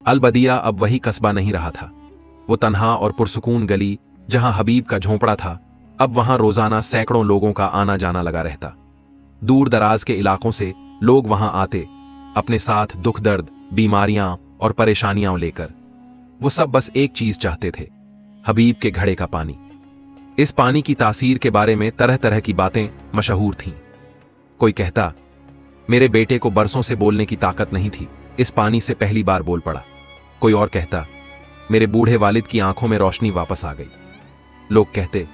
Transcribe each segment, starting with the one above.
अलबदिया अब वही कस्बा नहीं रहा था। वो तन्हा और पुरसुकून गली जहां हबीब का झोंपड़ा था, अब वहां रोजाना सैकड़ों लोगों का आना जाना लगा रहता। दूर दराज के इलाकों से लोग वहां आते, अपने साथ दुख दर्द, बीमारियां और परेशानियां लेकर। वो सब बस एक चीज चाहते थे, हबीब के घड़े का पानी। इस पानी की तासीर के बारे में तरह तरह की बातें मशहूर थीं। कोई कहता, मेरे बेटे को बरसों से बोलने की ताकत नहीं थी, इस पानी से पहली बार बोल पड़ा। कोई और कहता, मेरे बूढ़े वालिद की आंखों में रोशनी वापस आ गई। लोग कहते,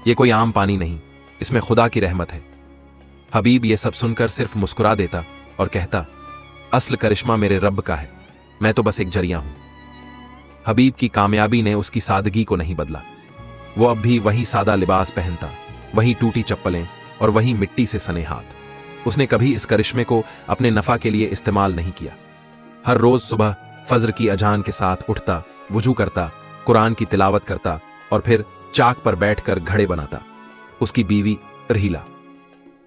ये कोई आम पानी नहीं, इसमें खुदा की रहमत है। हबीब ये सब सुनकर सिर्फ मुस्कुरा देता और कहता, असल करिश्मा मेरे रब का है, मैं तो बस एक जरिया हूं। हबीब की कामयाबी ने उसकी सादगी को नहीं बदला। वो अब भी वही सादा लिबास पहनता, वही टूटी चप्पलें और वही मिट्टी से सने हाथ। उसने कभी इस करिश्मे को अपने नफा के लिए इस्तेमाल नहीं किया। हर रोज सुबह फजर की अजान के साथ उठता, वुजू करता, कुरान की तिलावत करता और फिर चाक पर बैठकर घड़े बनाता। उसकी बीवी रहीला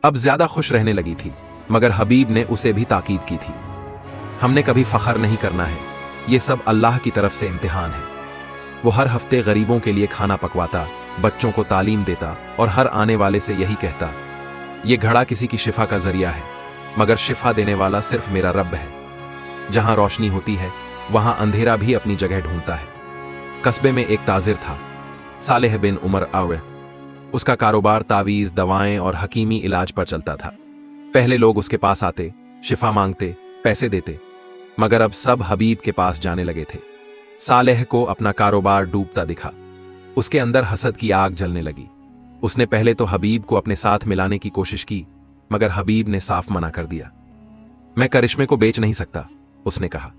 अब ज्यादा खुश रहने लगी थी, मगर हबीब ने उसे भी ताकीद की थी, हमने कभी फख्र नहीं करना है, ये सब अल्लाह की तरफ से इम्तिहान है। वो हर हफ्ते गरीबों के लिए खाना पकवाता, बच्चों को तालीम देता और हर आने वाले से यही कहता, ये घड़ा किसी की शिफा का जरिया है, मगर शिफा देने वाला सिर्फ मेरा रब है। जहां रोशनी होती है वहां अंधेरा भी अपनी जगह ढूंढता है। कस्बे में एक ताजिर था, सालेह बिन उमर आवे। उसका कारोबार तावीज, दवाएं और हकीमी इलाज पर चलता था। पहले लोग उसके पास आते, शिफा मांगते, पैसे देते, मगर अब सब हबीब के पास जाने लगे थे। सालेह को अपना कारोबार डूबता दिखा। उसके अंदर हसद की आग जलने लगी। उसने पहले तो हबीब को अपने साथ मिलाने की कोशिश की, मगर हबीब ने साफ मना कर दिया। मैं करिश्मे को बेच नहीं सकता, उसने कहा।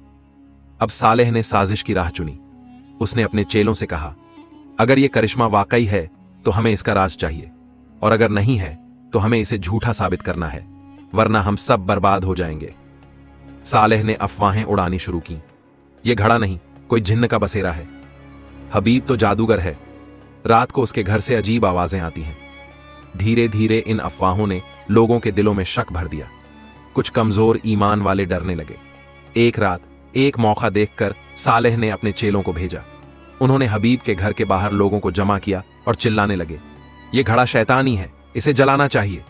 अब सालेह ने साजिश की राह चुनी। उसने अपने चेलों से कहा, अगर यह करिश्मा वाकई है तो हमें इसका राज चाहिए, और अगर नहीं है तो हमें इसे झूठा साबित करना है, वरना हम सब बर्बाद हो जाएंगे। सालेह ने अफवाहें उड़ानी शुरू की। यह घड़ा नहीं, कोई जिन्न का बसेरा है। हबीब तो जादूगर है। रात को उसके घर से अजीब आवाजें आती हैं। धीरे धीरे इन अफवाहों ने लोगों के दिलों में शक भर दिया। कुछ कमजोर ईमान वाले डरने लगे। एक रात एक मौका देखकर सालेह ने अपने चेलों को भेजा। उन्होंने हबीब के घर के बाहर लोगों को जमा किया और चिल्लाने लगे, यह घड़ा शैतानी है, इसे जलाना चाहिए।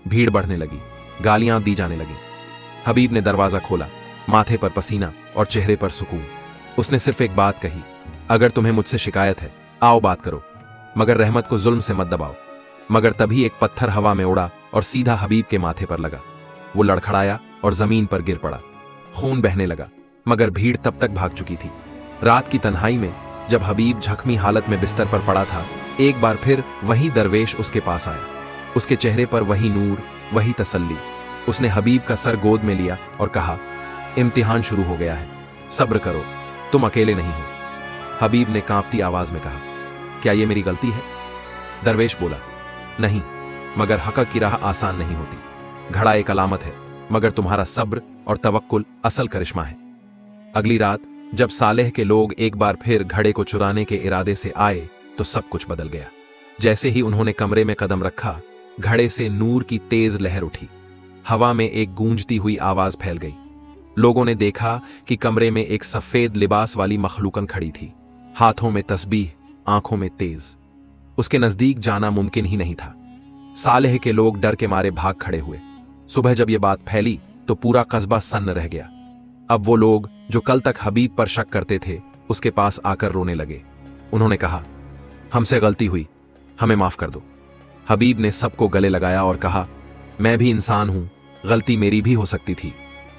भीड़ बढ़ने लगी, गालियां दी जाने लगी। हबीब ने दरवाजा खोला, माथे पर पसीना और चेहरे पर सुकून। उसने सिर्फ एक बात कही, अगर तुम्हें मुझसे शिकायत है, आओ बात करो, मगर रहमत को जुल्म से मत दबाओ। मगर तभी एक पत्थर हवा में उड़ा और सीधा हबीब के माथे पर लगा। वो लड़खड़ाया और जमीन पर गिर पड़ा। खून बहने लगा, मगर भीड़ तब तक भाग चुकी थी। रात की तन्हाई में जब हबीब जख्मी हालत में बिस्तर पर पड़ा था, एक बार फिर वही दरवेश उसके पास आया। उसके चेहरे पर वही नूर, वही तसल्ली। उसने हबीब का सर गोद में लिया और कहा, इम्तिहान शुरू हो गया है, सब्र करो, तुम अकेले नहीं हो। हबीब ने कांपती आवाज में कहा, क्या यह मेरी गलती है? दरवेश बोला, नहीं, मगर हक की राह आसान नहीं होती। घड़ा एक अलामत है, मगर तुम्हारा सब्र और तवक्कुल असल करिश्मा है। अगली रात जब सालेह के लोग एक बार फिर घड़े को चुराने के इरादे से आए तो सब कुछ बदल गया। जैसे ही उन्होंने कमरे में कदम रखा, घड़े से नूर की तेज लहर उठी। हवा में एक गूंजती हुई आवाज फैल गई। लोगों ने देखा कि कमरे में एक सफेद लिबास वाली मखलूकन खड़ी थी, हाथों में तस्बीह, आंखों में तेज। उसके नजदीक जाना मुमकिन ही नहीं था। सालेह के लोग डर के मारे भाग खड़े हुए। सुबह जब यह बात फैली तो पूरा कस्बा सन्न रह गया। अब वो लोग जो कल तक हबीब पर शक करते थे, उसके पास आकर रोने लगे। उन्होंने कहा, हमसे गलती हुई, हमें माफ कर दो। हबीब ने सबको गले लगाया और कहा, मैं भी इंसान हूं, गलती मेरी भी हो सकती थी,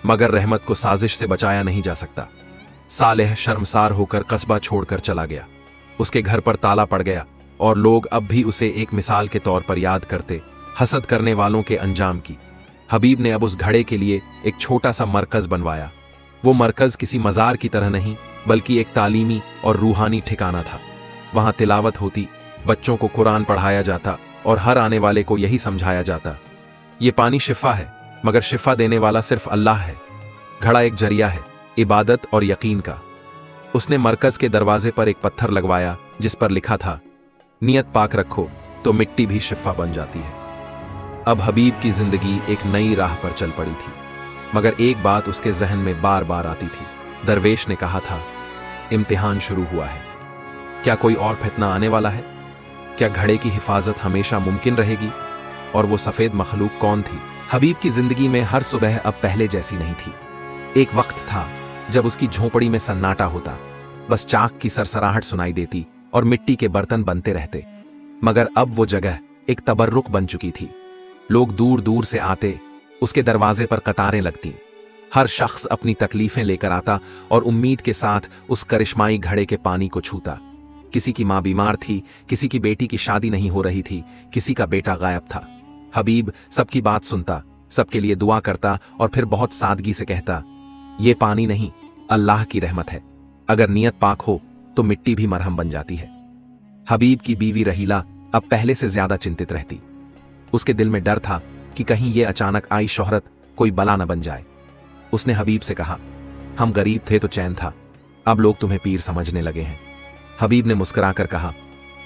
मगर रहमत को साजिश से बचाया नहीं जा सकता। सालेह शर्मसार होकर कस्बा छोड़कर चला गया। उसके घर पर ताला पड़ गया और लोग अब भी उसे एक मिसाल के तौर पर याद करते, हसद करने वालों के अंजाम की। हबीब ने अब उस घड़े के लिए एक छोटा सा मरकज बनवाया। वो मरकज किसी मजार की तरह नहीं, बल्कि एक तालीमी और रूहानी ठिकाना था। वहां तिलावत होती, बच्चों को कुरान पढ़ाया जाता और हर आने वाले को यही समझाया जाता, ये पानी शिफा है, मगर शिफा देने वाला सिर्फ अल्लाह है। घड़ा एक जरिया है, इबादत और यकीन का। उसने मरकज के दरवाजे पर एक पत्थर लगवाया जिस पर लिखा था, नियत पाक रखो तो मिट्टी भी शिफा बन जाती है। अब हबीब की जिंदगी एक नई राह पर चल पड़ी थी, मगर एक बात उसके जहन में बार बार आती थी, दरवेश ने कहा था, इम्तिहान शुरू हुआ है। क्या कोई और फितना आने वाला है? क्या घड़े की हिफाजत हमेशा मुमकिन रहेगी? और वो सफेद मखलूक कौन थी? हबीब की जिंदगी में हर सुबह अब पहले जैसी नहीं थी। एक वक्त था जब उसकी झोंपड़ी में सन्नाटा होता, बस चाक की सरसराहट सुनाई देती और मिट्टी के बर्तन बनते रहते। मगर अब वो जगह एक तबर्रुक बन चुकी थी। लोग दूर दूर से आते, उसके दरवाजे पर कतारें लगती। हर शख्स अपनी तकलीफें लेकर आता और उम्मीद के साथ उस करिश्माई घड़े के पानी को छूता। किसी की मां बीमार थी, किसी की बेटी की शादी नहीं हो रही थी, किसी का बेटा गायब था। हबीब सबकी बात सुनता, सबके लिए दुआ करता और फिर बहुत सादगी से कहता, ये पानी नहीं, अल्लाह की रहमत है। अगर नियत पाक हो तो मिट्टी भी मरहम बन जाती है। हबीब की बीवी रहीला अब पहले से ज्यादा चिंतित रहती। उसके दिल में डर था कि कहीं ये अचानक आई शोहरत कोई बला न बन जाए। उसने हबीब से कहा, हम गरीब थे तो चैन था, अब लोग तुम्हें पीर समझने लगे हैं। हबीब ने मुस्कुराकर कहा,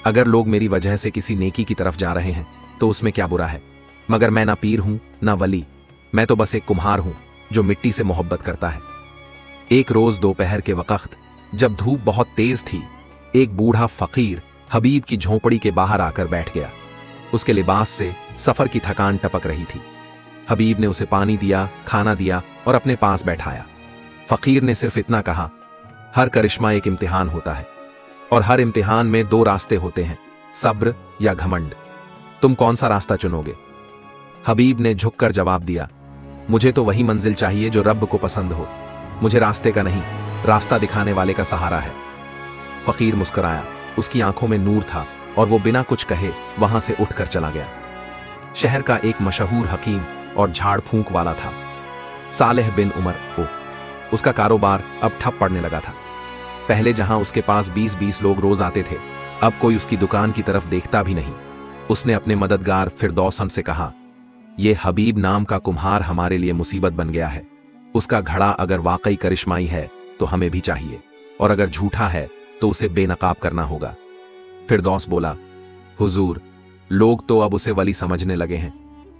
अगर लोग मेरी वजह से किसी नेकी की तरफ जा रहे हैं तो उसमें क्या बुरा है? मगर मैं ना पीर हूं ना वली, मैं तो बस एक कुम्हार हूं जो मिट्टी से मोहब्बत करता है। एक रोज दोपहर के वक्त जब धूप बहुत तेज थी, एक बूढ़ा फकीर हबीब की झोंपड़ी के बाहर आकर बैठ गया। उसके लिबास से सफर की थकान टपक रही थी। हबीब ने उसे पानी दिया, खाना दिया और अपने पास बैठाया। फकीर ने सिर्फ इतना कहा, हर करिश्मा एक इम्तिहान होता है और हर इम्तिहान में दो रास्ते होते हैं, सब्र या घमंड। तुम कौन सा रास्ता चुनोगे? हबीब ने झुककर जवाब दिया, मुझे तो वही मंजिल चाहिए जो रब को पसंद हो। मुझे रास्ते का नहीं, रास्ता दिखाने वाले का सहारा है। फकीर मुस्कुराया, उसकी आंखों में नूर था और वो बिना कुछ कहे वहां से उठकर चला गया। शहर का एक मशहूर हकीम और झाड़ फूंक वाला था, सालेह बिन उमर ओ। उसका कारोबार अब ठप पड़ने लगा था। पहले जहां उसके पास 20-20 लोग रोज आते थे, अब कोई उसकी दुकान की तरफ देखता भी नहीं। उसने अपने मददगार फिरदौसन से कहा, यह हबीब नाम का कुम्हार हमारे लिए मुसीबत बन गया है। उसका घड़ा अगर वाकई करिश्माई है तो हमें भी चाहिए, और अगर झूठा है तो उसे बेनकाब करना होगा। फिरदौस बोला, हुजूर, लोग तो अब उसे वली समझने लगे हैं।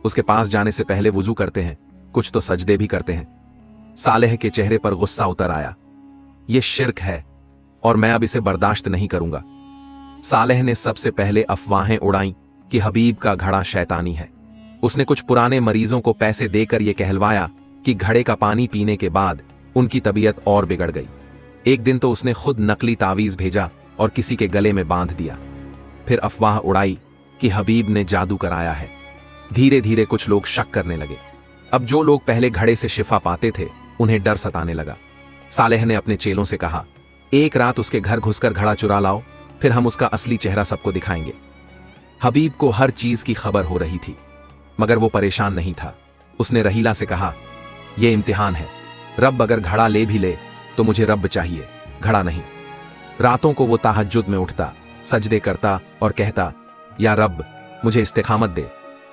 उसके पास जाने से पहले वुजू करते हैं, कुछ तो सजदे भी करते हैं। सालेह के चेहरे पर गुस्सा उतर आया, यह शिर्क है और मैं अब इसे बर्दाश्त नहीं करूंगा। सालेह ने सबसे पहले अफवाहें उड़ाई कि हबीब का घड़ा शैतानी है। उसने कुछ पुराने मरीजों को पैसे देकर यह कहलवाया कि घड़े का पानी पीने के बाद उनकी तबीयत और बिगड़ गई। एक दिन तो उसने खुद नकली तावीज भेजा और किसी के गले में बांध दिया। फिर अफवाह उड़ाई कि हबीब ने जादू कराया है। धीरे धीरे कुछ लोग शक करने लगे। अब जो लोग पहले घड़े से शिफा पाते थे, उन्हें डर सताने लगा। सालेह ने अपने चेलों से कहा, एक रात उसके घर घुसकर घड़ा चुरा लाओ, फिर हम उसका असली चेहरा सबको दिखाएंगे। हबीब को हर चीज की खबर हो रही थी, मगर वो परेशान नहीं था। उसने रहीला से कहा, यह इम्तिहान है, रब अगर घड़ा ले भी ले तो मुझे रब चाहिए, घड़ा नहीं। रातों को वो तहज्जुद में उठता, सजदे करता और कहता, या रब, मुझे इस्तिकामत दे।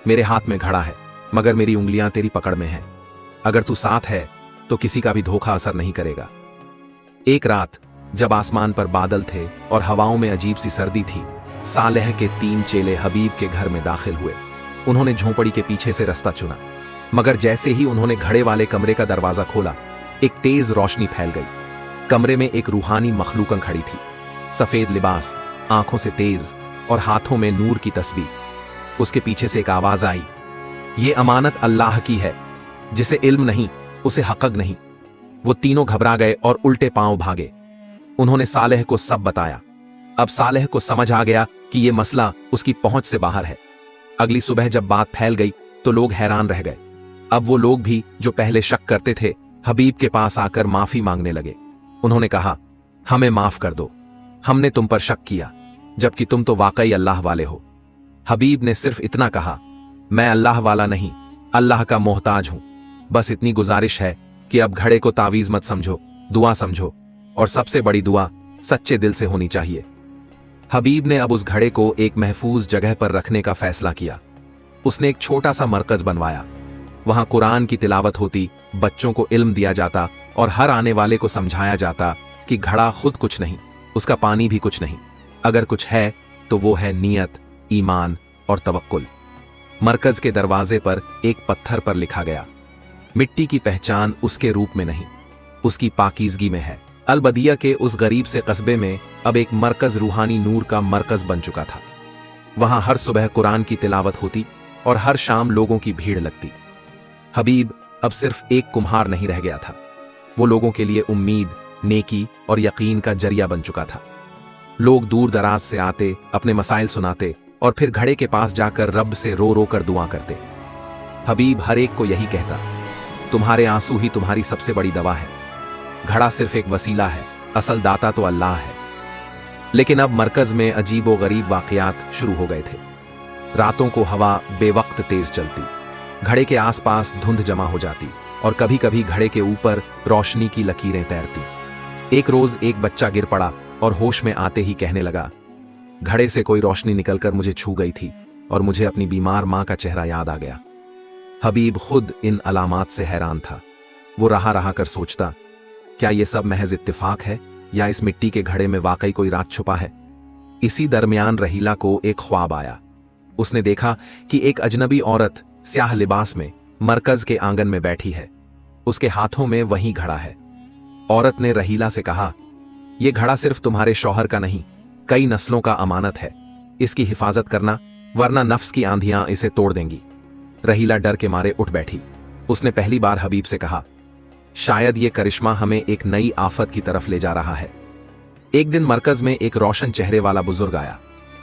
मेरे हाथ में घड़ा है, मगर मेरी उंगलियां तेरी पकड़ में हैं। अगर तू साथ है तो किसी का भी धोखा असर नहीं करेगा। एक रात जब आसमान पर बादल थे और हवाओं में अजीब सी सर्दी थी, सालेह के 3 चेले हबीब के घर में दाखिल हुए। उन्होंने झोंपड़ी के पीछे से रास्ता चुना, मगर जैसे ही उन्होंने घड़े वाले कमरे का दरवाजा खोला, एक तेज रोशनी फैल गई। कमरे में एक रूहानी मखलूकन खड़ी थी, सफेद लिबास, आंखों से तेज और हाथों में नूर की तस्बीह। उसके पीछे से एक आवाज आई, ये अमानत अल्लाह की है, जिसे इल्म नहीं उसे हक़ नहीं। वो तीनों घबरा गए और उल्टे पांव भागे। उन्होंने सालेह को सब बताया। अब सालेह को समझ आ गया कि यह मसला उसकी पहुंच से बाहर है। अगली सुबह जब बात फैल गई तो लोग हैरान रह गए। अब वो लोग भी जो पहले शक करते थे, हबीब के पास आकर माफी मांगने लगे। उन्होंने कहा, हमें माफ कर दो, हमने तुम पर शक किया, जबकि तुम तो वाकई अल्लाह वाले हो। हबीब ने सिर्फ इतना कहा, मैं अल्लाह वाला नहीं, अल्लाह का मोहताज हूं। बस इतनी गुजारिश है कि अब घड़े को तावीज मत समझो, दुआ समझो, और सबसे बड़ी दुआ सच्चे दिल से होनी चाहिए। हबीब ने अब उस घड़े को एक महफूज जगह पर रखने का फैसला किया। उसने एक छोटा सा मरकज बनवाया। वहां कुरान की तिलावत होती, बच्चों को इल्म दिया जाता और हर आने वाले को समझाया जाता कि घड़ा खुद कुछ नहीं, उसका पानी भी कुछ नहीं। अगर कुछ है तो वो है नियत, ईमान और तवक्कुल। मरकज के दरवाजे पर एक पत्थर पर लिखा गया, मिट्टी की पहचान उसके रूप में नहीं, उसकी पाकीज़गी में है। अलबदिया के उस गरीब से कस्बे में अब एक मरकज रूहानी नूर का मरकज बन चुका था। वहां हर सुबह कुरान की तिलावत होती और हर शाम लोगों की भीड़ लगती। हबीब अब सिर्फ एक कुम्हार नहीं रह गया था, वो लोगों के लिए उम्मीद, नेकी और यकीन का जरिया बन चुका था। लोग दूर दराज से आते, अपने मसाइल सुनाते और फिर घड़े के पास जाकर रब से रो रो कर दुआ करते। हबीब हर एक को यही कहता, तुम्हारे आंसू ही तुम्हारी सबसे बड़ी दवा है। घड़ा सिर्फ एक वसीला है, असल दाता तो अल्लाह है। लेकिन अब मरकज में अजीबो गरीब वाकयात शुरू हो गए थे। रातों को हवा बेवक्त तेज चलती, घड़े के आसपास धुंध जमा हो जाती और कभी कभी घड़े के ऊपर रोशनी की लकीरें तैरती। एक रोज एक बच्चा गिर पड़ा और होश में आते ही कहने लगा, घड़े से कोई रोशनी निकलकर मुझे छू गई थी और मुझे अपनी बीमार मां का चेहरा याद आ गया। हबीब खुद इन अलामात से हैरान था। वो रहा रहा कर सोचता, क्या ये सब महज इत्तेफाक है या इस मिट्टी के घड़े में वाकई कोई राज छुपा है। इसी दरमियान रहीला को एक ख्वाब आया। उसने देखा कि एक अजनबी औरत स्याह लिबास में मरकज के आंगन में बैठी है। उसके हाथों में वही घड़ा है। औरत ने रहीला से कहा, यह घड़ा सिर्फ तुम्हारे शौहर का नहीं, कई नस्लों का अमानत है। इसकी हिफाजत करना, वरना नफ्स की आंधियां इसे तोड़ देंगी। रहीला डर के मारे उठ बैठी। उसने पहली बार हबीब से कहा, शायद ये करिश्मा हमें एक नई आफत की तरफ ले जा रहा है। एक दिन मरकज में एक रोशन चेहरे वाला बुजुर्ग आया।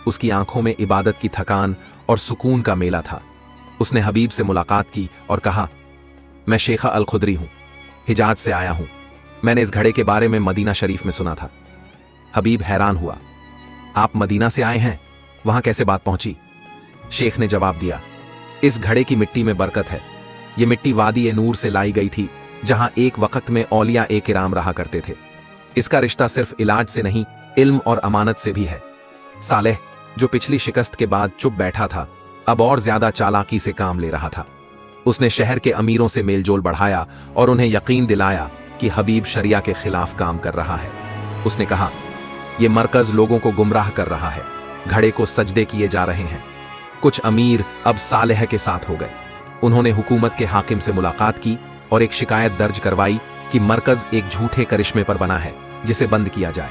उसकी आंखों में इबादत की थकान और सुकून का मेला था। उसने हबीब से मुलाकात की और कहा, मैं शेख अल खुदरी हूं, हिजाज से आया हूं। मैंने इस घड़े के बारे में मदीना शरीफ में सुना था। हबीब हैरान हुआ, आप मदीना से आए हैं, वहां कैसे बात पहुंची? शेख ने जवाब दिया, इस घड़े की मिट्टी में बरकत है। यह मिट्टी वादी ए नूर से लाई गई थी, जहां एक वक्त में औलिया ए किराम रहा करते थे। इसका रिश्ता सिर्फ इलाज से नहीं, इल्म और अमानत से भी है। सालेह, जो पिछली शिकस्त के बाद चुप बैठा था, अब और ज्यादा चालाकी से काम ले रहा था। उसने शहर के अमीरों से मेलजोल बढ़ाया और उन्हें यकीन दिलाया कि हबीब शरिया के खिलाफ काम कर रहा है। उसने कहा, यह मरकज लोगों को गुमराह कर रहा है, घड़े को सजदे किए जा रहे हैं। कुछ अमीर अब सालेह के साथ हो गए। उन्होंने हुकूमत के हाकिम से मुलाकात की और एक शिकायत दर्ज करवाई कि मरकज एक झूठे करिश्मे पर बना है, जिसे बंद किया जाए।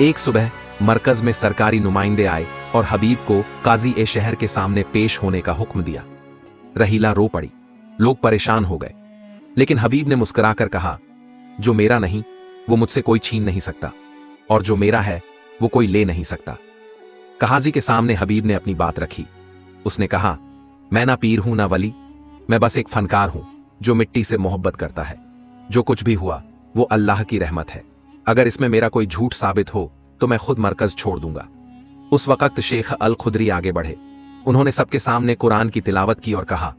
एक सुबह मरकज में सरकारी नुमाइंदे आए और हबीब को काजी ए शहर के सामने पेश होने का हुक्म दिया। रहीला रो पड़ी। लोग परेशान हो गए, लेकिन हबीब ने मुस्कुराकर कहा, जो मेरा नहीं वो मुझसे कोई छीन नहीं सकता, और जो मेरा है वो कोई ले नहीं सकता। काजी के सामने हबीब ने अपनी बात रखी। उसने कहा, मैं ना पीर हूं ना वली, मैं बस एक फनकार हूं जो मिट्टी से मोहब्बत करता है। जो कुछ भी हुआ वो अल्लाह की रहमत है। अगर इसमें मेरा कोई झूठ साबित हो तो मैं खुद मरकज छोड़ दूंगा। उस वक्त शेख अल खुदरी आगे बढ़े। उन्होंने सबके सामने कुरान की तिलावत की और कहा,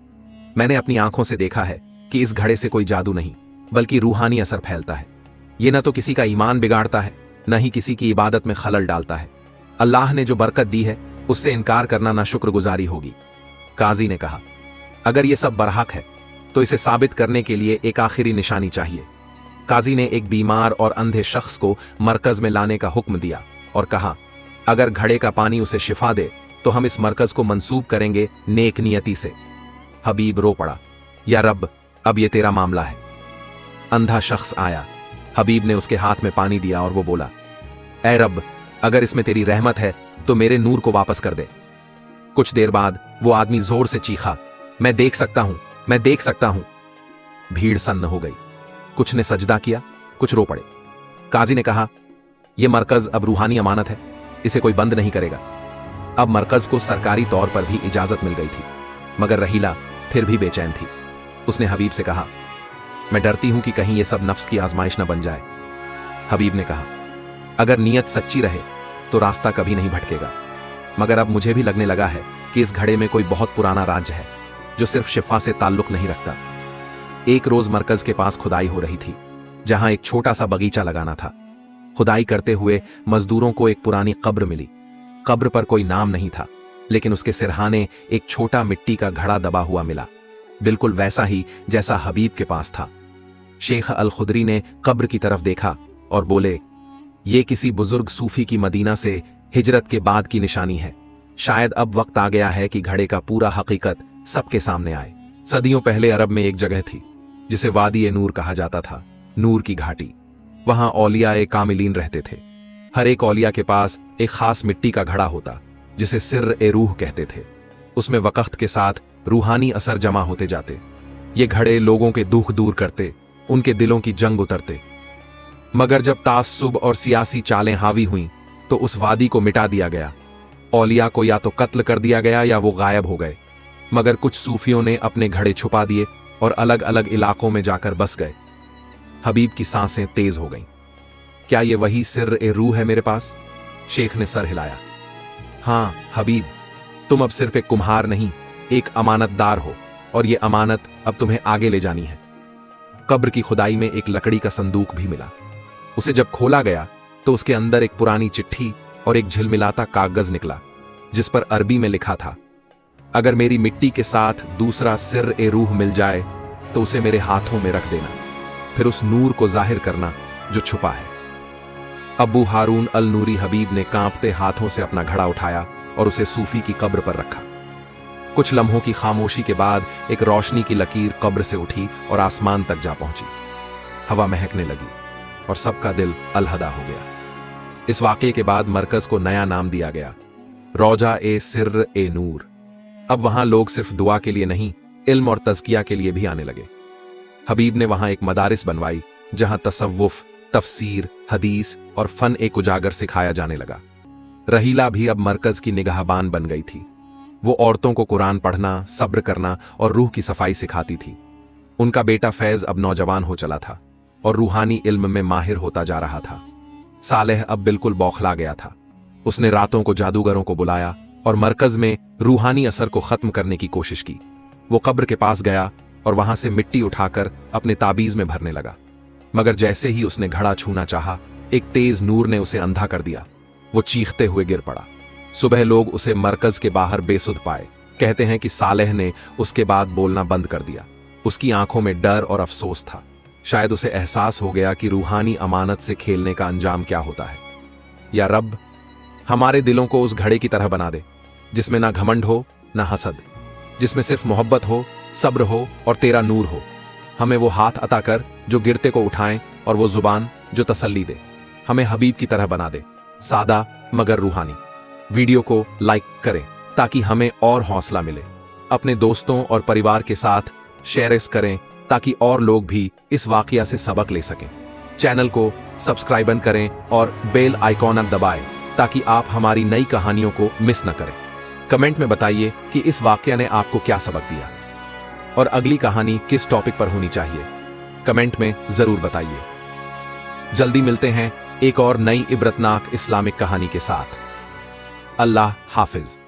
मैंने अपनी आंखों से देखा है कि इस घड़े से कोई जादू नहीं, बल्कि रूहानी असर फैलता है। यह न तो किसी का ईमान बिगाड़ता है, न ही किसी की इबादत में खलल डालता है। अल्लाह ने जो बरकत दी है उससे इनकार करना ना शुक्रगुजारी होगी। काजी ने कहा, अगर यह सब बरहक है तो इसे साबित करने के लिए एक आखिरी निशानी चाहिए। काजी ने एक बीमार और अंधे शख्स को मरकज में लाने का हुक्म दिया और कहा, अगर घड़े का पानी उसे शिफा दे तो हम इस मरकज को मंसूब करेंगे नेक नियति से। हबीब रो पड़ा, या रब, अब ये तेरा मामला है। अंधा शख्स आया। हबीब ने उसके हाथ में पानी दिया और वो बोला, ऐ रब, अगर इसमें तेरी रहमत है तो मेरे नूर को वापस कर दे। कुछ देर बाद वो आदमी जोर से चीखा, मैं देख सकता हूं, मैं देख सकता हूं। भीड़ सन्न हो गई। कुछ ने सजदा किया, कुछ रो पड़े। काजी ने कहा, यह मरकज अब रूहानी अमानत है, इसे कोई बंद नहीं करेगा। अब मरकज को सरकारी तौर पर भी इजाजत मिल गई थी, मगर रहीला फिर भी बेचैन थी। उसने हबीब से कहा, मैं डरती हूं कि कहीं यह सब नफ्स की आजमाइश न बन जाए। हबीब ने कहा, अगर नीयत सच्ची रहे तो रास्ता कभी नहीं भटकेगा, मगर अब मुझे भी लगने लगा है कि इस घड़े में कोई बहुत पुराना राज है जो सिर्फ शिफा से ताल्लुक नहीं रखता। एक रोज मरकज के पास खुदाई हो रही थी, जहां एक छोटा सा बगीचा लगाना था। खुदाई करते हुए मजदूरों को एक पुरानी कब्र मिली। कब्र पर कोई नाम नहीं था, लेकिन उसके सिरहाने एक छोटा मिट्टी का घड़ा दबा हुआ मिला, बिल्कुल वैसा ही जैसा हबीब के पास था। शेख अल खुदरी ने कब्र की तरफ देखा और बोले, ये किसी बुजुर्ग सूफी की मदीना से हिजरत के बाद की निशानी है। शायद अब वक्त आ गया है कि घड़े का पूरा हकीकत सबके सामने आए। सदियों पहले अरब में एक जगह थी जिसे वादी ए नूर कहा जाता था। नूर की घाटी। वहां औलिया कामिलीन रहते थे। हर एक औलिया के पास एक खास मिट्टी का घड़ा होता जिसे सिर्र ए रूह कहते थे। उसमें वक्त के साथ रूहानी असर जमा होते जाते। ये घड़े लोगों के दुख दूर करते, उनके दिलों की जंग उतरते। मगर जब तास्सुब और सियासी चालें हावी हुईं तो उस वादी को मिटा दिया गया। औलिया को या तो कत्ल कर दिया गया या वो गायब हो गए। मगर कुछ सूफियों ने अपने घड़े छुपा दिए और अलग अलग इलाकों में जाकर बस गए। हबीब की सांसें तेज हो गईं। क्या ये वही सिर्र ए रूह है मेरे पास? शेख ने सर हिलाया। हां हबीब, तुम अब सिर्फ एक कुम्हार नहीं, एक अमानतदार हो, और ये अमानत अब तुम्हें आगे ले जानी है। कब्र की खुदाई में एक लकड़ी का संदूक भी मिला। उसे जब खोला गया तो उसके अंदर एक पुरानी चिट्ठी और एक झिलमिलाता कागज निकला जिस पर अरबी में लिखा था, अगर मेरी मिट्टी के साथ दूसरा सिर्र ए रूह मिल जाए तो उसे मेरे हाथों में रख देना, फिर उस नूर को जाहिर करना जो छुपा है। अबू हारून अल नूरी हबीब ने कांपते हाथों से अपना घड़ा उठाया और उसे सूफी की कब्र पर रखा। कुछ लम्हों की खामोशी के बाद एक रोशनी की लकीर कब्र से उठी और आसमान तक जा पहुंची। हवा महकने लगी और सबका दिल अलहदा हो गया। इस वाकये के बाद मरकज को नया नाम दिया गया, रौजा ए सिर्र ए नूर। अब वहां लोग सिर्फ दुआ के लिए नहीं, इल्म और तज़किया के लिए भी आने लगे। हबीब ने वहां एक मदारिस बनवाई जहां तसव्वुफ, तफसीर, हदीस और फन एक उजागर सिखाया जाने लगा। रहीला भी अब मरकज की निगाहबान बन गई थी। वो औरतों को कुरान पढ़ना, सब्र करना और रूह की सफाई सिखाती थी। उनका बेटा फैज अब नौजवान हो चला था और रूहानी इल्म में माहिर होता जा रहा था। सालेह अब बिल्कुल बौखला गया था। उसने रातों को जादूगरों को बुलाया और मरकज में रूहानी असर को खत्म करने की कोशिश की। वो कब्र के पास गया और वहां से मिट्टी उठाकर अपने ताबीज में भरने लगा। मगर जैसे ही उसने घड़ा छूना चाहा, एक तेज नूर ने उसे अंधा कर दिया। वो चीखते हुए गिर पड़ा। सुबह लोग उसे मरकज के बाहर बेसुध पाए। कहते हैं कि सालेह ने उसके बाद बोलना बंद कर दिया। उसकी आंखों में डर और अफसोस था। शायद उसे एहसास हो गया कि रूहानी अमानत से खेलने का अंजाम क्या होता है। या रब, हमारे दिलों को उस घड़े की तरह बना दे जिसमें ना घमंड हो ना हसद, जिसमें सिर्फ मोहब्बत हो, सब्र हो और तेरा नूर हो। हमें वो हाथ अता कर जो गिरते को उठाएं और वो जुबान जो तसल्ली दे। हमें हबीब की तरह बना दे, सादा मगर रूहानी। वीडियो को लाइक करें ताकि हमें और हौसला मिले। अपने दोस्तों और परिवार के साथ शेयर करें ताकि और लोग भी इस वाकया से सबक ले सकें। चैनल को सब्सक्राइब करें और बेल आइकॉन दबाएं ताकि आप हमारी नई कहानियों को मिस न करें। कमेंट में बताइए कि इस वाकया ने आपको क्या सबक दिया और अगली कहानी किस टॉपिक पर होनी चाहिए। कमेंट में जरूर बताइए। जल्दी मिलते हैं एक और नई इबरतनाक इस्लामिक कहानी के साथ। अल्लाह हाफिज।